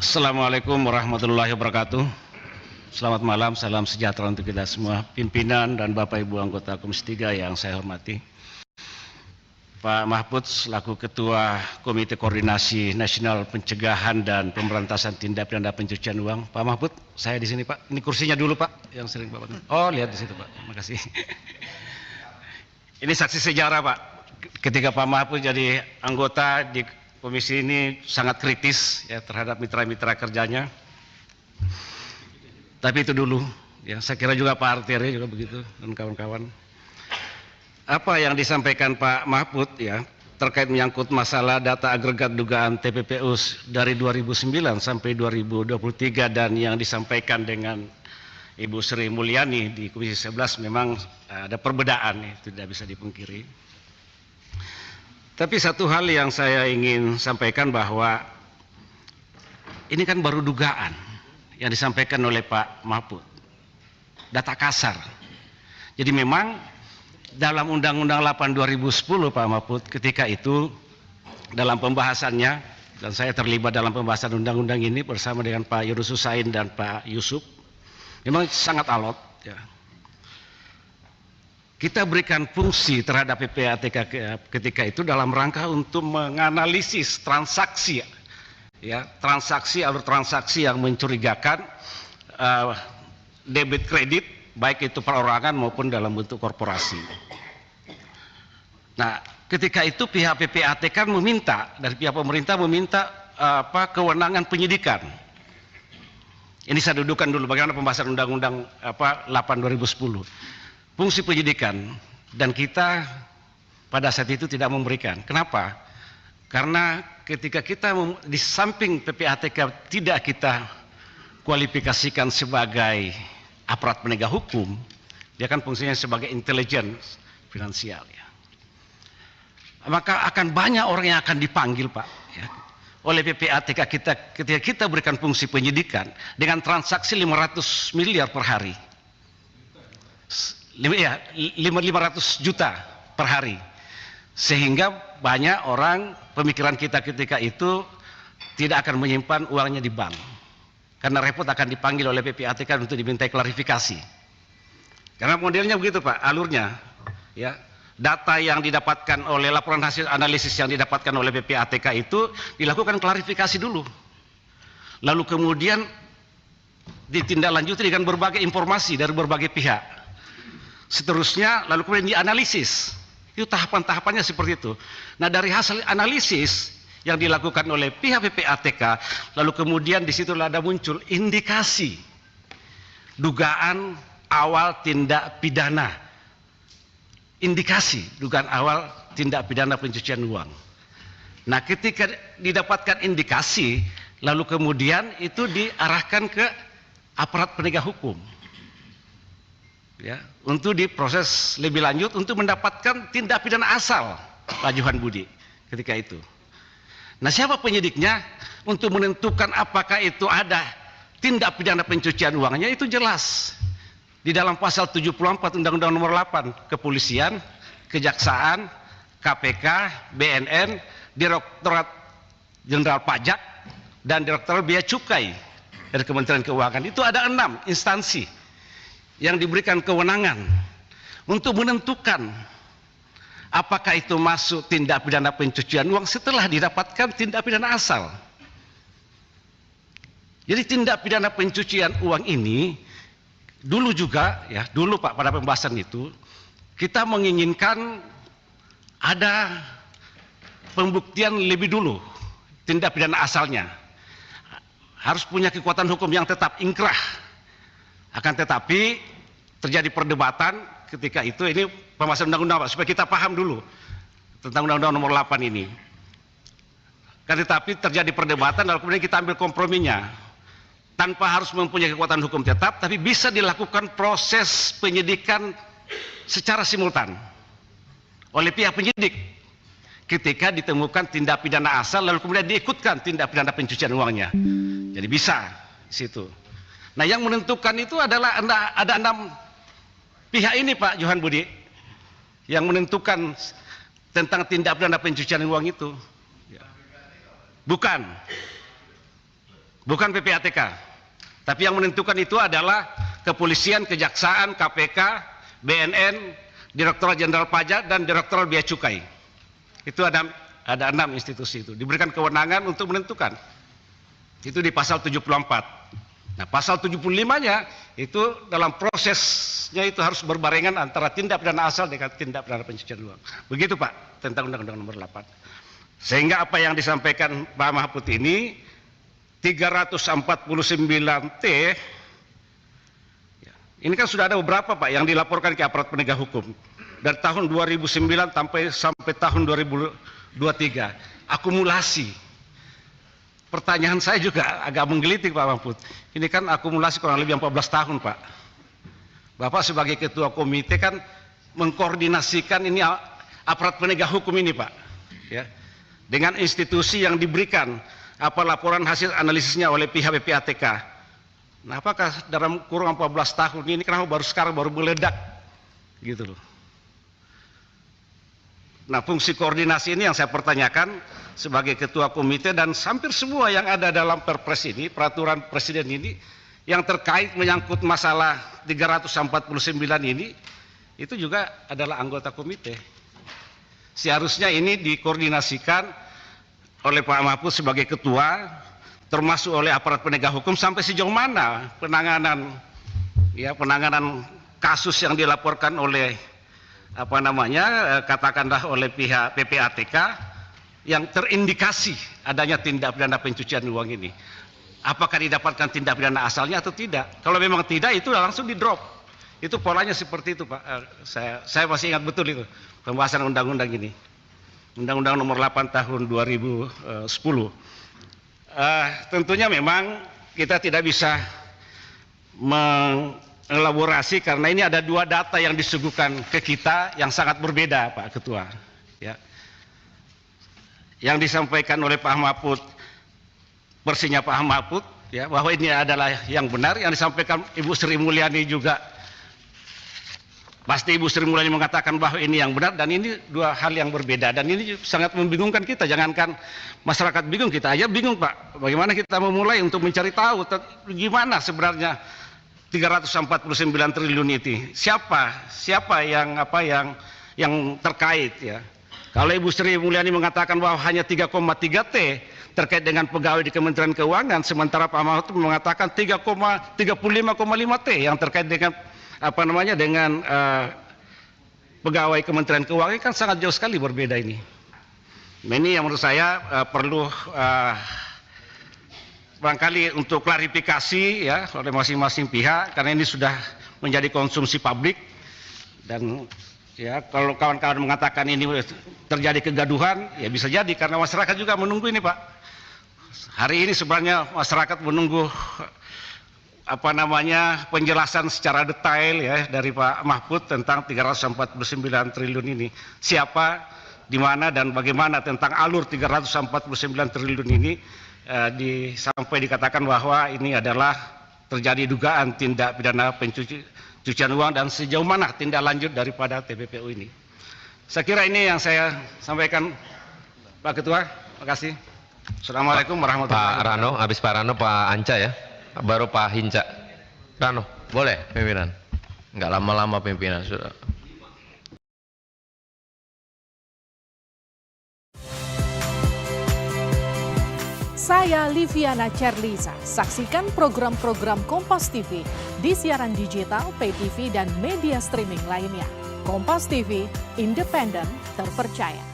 Assalamualaikum warahmatullahi wabarakatuh. Selamat malam, salam sejahtera untuk kita semua, pimpinan dan Bapak Ibu anggota Komisi 3 yang saya hormati. Pak Mahfud selaku Ketua Komite Koordinasi Nasional Pencegahan dan Pemberantasan Tindak Pidana Pencucian Uang. Pak Mahfud, saya di sini Pak. Ini kursinya dulu Pak, yang sering Pak. Oh, lihat di situ Pak. Terima kasih. Ini saksi sejarah Pak. Ketika Pak Mahfud jadi anggota di komisi ini sangat kritis ya terhadap mitra-mitra kerjanya. Tapi itu dulu ya, saya kira juga Pak Artieri juga begitu dan kawan-kawan. Apa yang disampaikan Pak Mahfud ya terkait menyangkut masalah data agregat dugaan TPPU dari 2009 sampai 2023 dan yang disampaikan dengan Ibu Sri Mulyani di Komisi 11 memang ada perbedaan, itu tidak bisa dipungkiri. Tapi satu hal yang saya ingin sampaikan bahwa ini kan baru dugaan yang disampaikan oleh Pak Mahfud, data kasar. Jadi memang dalam Undang-Undang 8 2010 Pak Mahfud ketika itu dalam pembahasannya, dan saya terlibat dalam pembahasan undang-undang ini bersama dengan Pak Yunus Husain dan Pak Yusuf, memang sangat alot ya. Kita berikan fungsi terhadap PPATK ketika itu dalam rangka untuk menganalisis transaksi ya, alur transaksi yang mencurigakan debit kredit baik itu perorangan maupun dalam bentuk korporasi. Nah, ketika itu pihak PPATK meminta dari pihak pemerintah meminta kewenangan penyidikan. Ini saya dudukan dulu bagaimana pembahasan Undang-Undang 8 2010. Fungsi penyidikan, dan kita pada saat itu tidak memberikan. Kenapa? Karena ketika kita di samping PPATK tidak kita kualifikasikan sebagai aparat penegak hukum, dia kan fungsinya sebagai intelijen finansial ya. Maka akan banyak orang yang akan dipanggil Pak ya, oleh PPATK kita ketika kita berikan fungsi penyidikan dengan transaksi 500 miliar per hari. 500 juta per hari, sehingga banyak orang pemikiran kita ketika itu tidak akan menyimpan uangnya di bank karena repot akan dipanggil oleh PPATK untuk dimintai klarifikasi. Karena modelnya begitu Pak, alurnya ya, data yang didapatkan oleh laporan hasil analisis yang didapatkan oleh PPATK itu dilakukan klarifikasi dulu, lalu kemudian ditindaklanjuti dengan berbagai informasi dari berbagai pihak. Seterusnya lalu kemudian dianalisis. Itu tahapan-tahapannya seperti itu. Nah, dari hasil analisis yang dilakukan oleh pihak PPATK, lalu kemudian disitulah ada muncul indikasi dugaan awal tindak pidana. Indikasi dugaan awal tindak pidana pencucian uang. Nah, ketika didapatkan indikasi, lalu kemudian itu diarahkan ke aparat penegak hukum. Ya, untuk diproses lebih lanjut untuk mendapatkan tindak pidana asal Pak Johan Budi ketika itu. Nah, siapa penyidiknya untuk menentukan apakah itu ada tindak pidana pencucian uangnya itu jelas di dalam pasal 74 Undang-Undang Nomor 8 Kepolisian, Kejaksaan, KPK, BNN, Direktorat Jenderal Pajak dan Direktorat Bea Cukai dari Kementerian Keuangan. Itu ada 6 instansi yang diberikan kewenangan untuk menentukan apakah itu masuk tindak pidana pencucian uang setelah didapatkan tindak pidana asal. Jadi tindak pidana pencucian uang ini dulu juga ya, dulu Pak pada pembahasan itu kita menginginkan ada pembuktian lebih dulu tindak pidana asalnya. Harus punya kekuatan hukum yang tetap ingkrah. Akan tetapi terjadi perdebatan ketika itu, ini pembahasan undang-undang Pak, supaya kita paham dulu tentang Undang-Undang Nomor 8 ini. Kan tetapi terjadi perdebatan lalu kemudian kita ambil komprominya. Tanpa harus mempunyai kekuatan hukum tetap, tapi bisa dilakukan proses penyidikan secara simultan oleh pihak penyidik ketika ditemukan tindak pidana asal lalu kemudian diikutkan tindak pidana pencucian uangnya. Jadi bisa situ. Nah, yang menentukan itu adalah ada 6 pihak ini Pak Johan Budi yang menentukan tentang tindak pidana pencucian uang itu. Bukan PPATK. Tapi yang menentukan itu adalah kepolisian, kejaksaan, KPK, BNN, Direktorat Jenderal Pajak, dan Direktorat Bea Cukai. Itu ada 6 institusi itu. Diberikan kewenangan untuk menentukan. Itu di pasal 74. Nah, pasal 75-nya itu dalam prosesnya itu harus berbarengan antara tindak pidana asal dengan tindak pidana pencucian uang. Begitu Pak, tentang Undang-Undang Nomor 8. Sehingga apa yang disampaikan Pak Mahfud ini 349T ini kan sudah ada beberapa Pak yang dilaporkan ke aparat penegak hukum dari tahun 2009 sampai tahun 2023. Akumulasi. Pertanyaan saya juga agak menggelitik Pak Mahfud. Ini kan akumulasi kurang lebih 14 tahun Pak. Bapak sebagai ketua komite kan mengkoordinasikan ini aparat penegak hukum ini Pak. Ya. Dengan institusi yang diberikan laporan hasil analisisnya oleh pihak PPATK. Nah, apakah dalam kurun 14 tahun ini kenapa sekarang baru meledak gitu loh. Nah, fungsi koordinasi ini yang saya pertanyakan sebagai ketua komite, dan hampir semua yang ada dalam Perpres ini, peraturan presiden ini yang terkait menyangkut masalah 349 ini itu juga adalah anggota komite. Seharusnya ini dikoordinasikan oleh Pak Mahfud sebagai ketua, termasuk oleh aparat penegak hukum sampai sejauh mana penanganan kasus yang dilaporkan oleh katakanlah oleh pihak PPATK yang terindikasi adanya tindak pidana pencucian uang ini. Apakah didapatkan tindak pidana asalnya atau tidak? Kalau memang tidak, itu langsung di drop. Itu polanya seperti itu Pak. Saya masih ingat betul itu pembahasan undang-undang ini. Undang-Undang Nomor 8 tahun 2010. Tentunya memang kita tidak bisa mengelaborasi karena ini ada 2 data yang disuguhkan ke kita yang sangat berbeda Pak Ketua. Ya. Yang disampaikan oleh Pak Mahfud, versinya Pak Mahfud, ya, bahwa ini adalah yang benar. Yang disampaikan Ibu Sri Mulyani juga, pasti Ibu Sri Mulyani mengatakan bahwa ini yang benar, dan ini 2 hal yang berbeda. Dan ini sangat membingungkan kita. Jangankan masyarakat bingung, kita aja bingung Pak. Bagaimana kita memulai untuk mencari tahu gimana sebenarnya 349 triliun itu. Siapa yang terkait ya. Kalau Ibu Sri Mulyani mengatakan bahwa hanya 3,3 T terkait dengan pegawai di Kementerian Keuangan, sementara Pak Mahfud mengatakan 3,35,5 T yang terkait dengan dengan pegawai Kementerian Keuangan, kan sangat jauh sekali berbeda ini. Ini yang menurut saya perlu barangkali untuk klarifikasi ya oleh masing-masing pihak, karena ini sudah menjadi konsumsi publik. Dan ya, kalau kawan-kawan mengatakan ini terjadi kegaduhan, ya bisa jadi karena masyarakat juga menunggu ini Pak. Hari ini sebenarnya masyarakat menunggu penjelasan secara detail ya dari Pak Mahfud tentang 349 triliun ini. Siapa, di mana, dan bagaimana tentang alur 349 triliun ini sampai dikatakan bahwa ini adalah terjadi dugaan tindak pidana pencucian uang, dan sejauh mana tindak lanjut daripada TPPU ini. Saya kira ini yang saya sampaikan Pak Ketua. Terima kasih. Assalamualaikum warahmatullahi wabarakatuh. Pak Rano, habis Pak Rano Pak Anca ya, baru Pak Hinca. Rano, boleh pimpinan? Enggak lama-lama pimpinan sudah. Saya Liviana Cerlisa. Saksikan program-program Kompas TV di siaran digital, pay TV, dan media streaming lainnya. Kompas TV, independen, terpercaya.